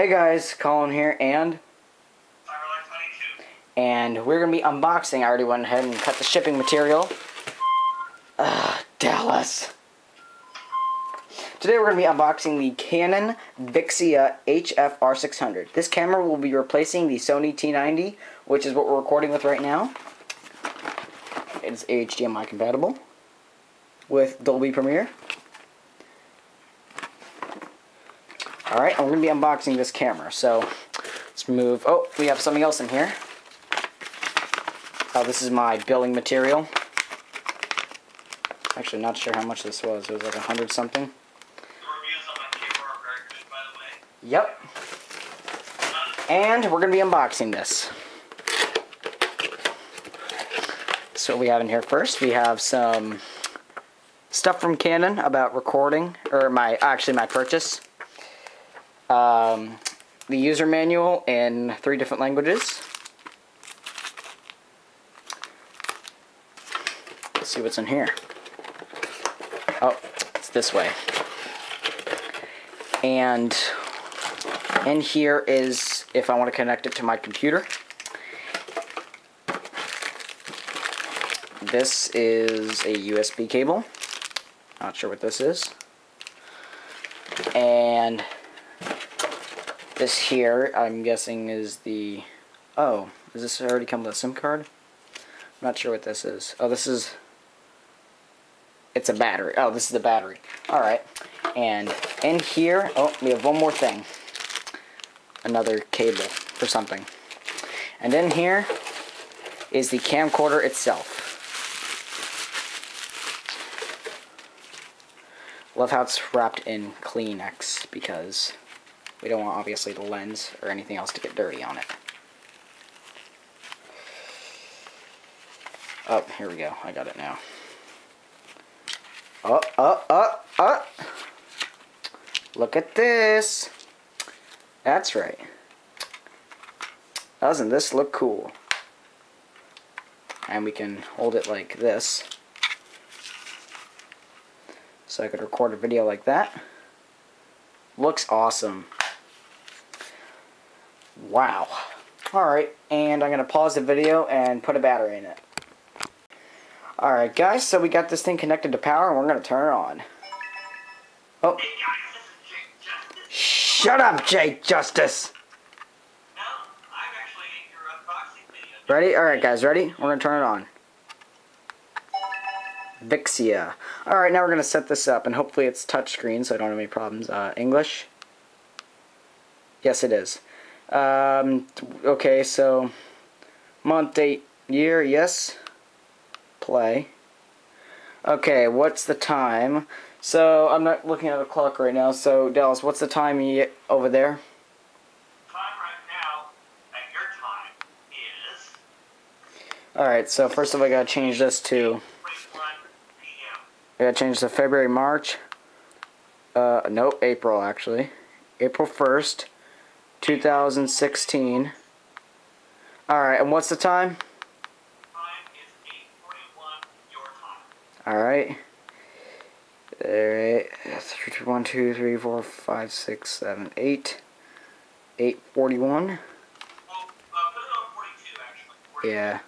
Hey guys, Colin here, and we're going to be unboxing. I already went ahead and cut the shipping material. Dallas. Today we're going to be unboxing the Canon VIXIA HF R600. This camera will be replacing the Sony T90, which is what we're recording with right now. It's HDMI compatible with Dolby Premiere. Alright, and we're going to be unboxing this camera, so let's move. Oh, we have something else in here. Oh, this is my billing material. Actually, not sure how much this was. It was like 100 something. The reviews on my camera are very good, by the way. Yep. And we're going to be unboxing this. So what we have in here first, we have some stuff from Canon about recording, or my purchase. The user manual in 3 different languages. Let's see what's in here. Oh, it's this way. And in here is if I want to connect it to my computer. This is a USB cable. Not sure what this is. And this here, I'm guessing, is the... Oh, does this already come with a SIM card? I'm not sure what this is. Oh, this is... It's a battery. Oh, this is the battery. Alright. And in here... Oh, we have one more thing. Another cable for something. And in here is the camcorder itself. Love how it's wrapped in Kleenex because we don't want, obviously, the lens or anything else to get dirty on it. Oh, here we go. I got it now. Oh. Look at this. That's right. Doesn't this look cool? And we can hold it like this. So I could record a video like that. Looks awesome. Wow. Alright, and I'm going to pause the video and put a battery in it. Alright guys, so we got this thing connected to power and we're going to turn it on. Oh. Hey guys, this is Jake Justice. Shut up, Jake Justice! No, I'm actually in your unboxing video. Ready? Alright guys, ready? We're going to turn it on. VIXIA. Alright, now we're going to set this up and hopefully it's touchscreen so I don't have any problems. English? Yes, it is. Okay, so month, date, year, yes. Play. Okay, what's the time? So, I'm not looking at a clock right now, so Dallas, what's the time over there? Time right now, at your time, is... Alright, so first of all I gotta change this to... 8:21 p.m. I gotta change to February, March. No, April, actually. April 1st. 2016. Alright, and what's the time? Time is 8:41 your time. Alright. Alright. 1, 2, 3, 4, 5, 6, 7, 8. 8:41. Well, put it on 42 actually. 42. Yeah.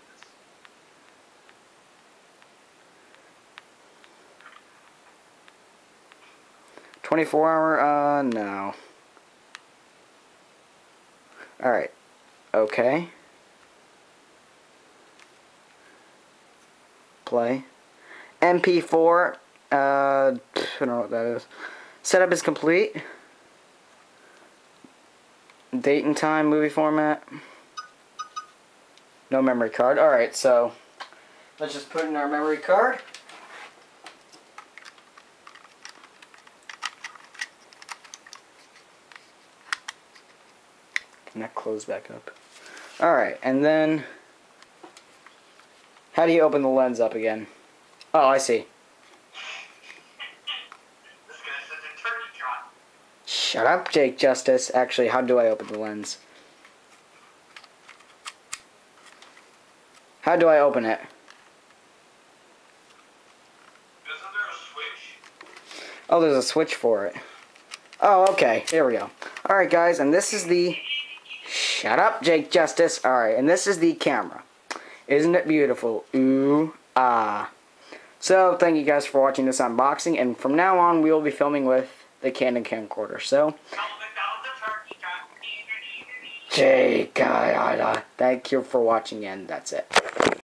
$24-hour? No. Alright. Okay. Play. MP4. I don't know what that is. Setup is complete. Date and time, movie format. No memory card. Alright, so let's just put in our memory card. And that close back up. Alright, and then how do you open the lens up again? Oh, I see. This guy's such a turkey trot. Shut up, Jake Justice. Actually, how do I open the lens? How do I open it? Isn't there a switch? Oh, there's a switch for it. Oh, okay. There we go. Alright guys, and this is the... Shut up, Jake Justice. Alright, and this is the camera. Isn't it beautiful? Ooh, ah. So, thank you guys for watching this unboxing, and from now on, we will be filming with the Canon camcorder. So, Jake, thank you for watching, and that's it.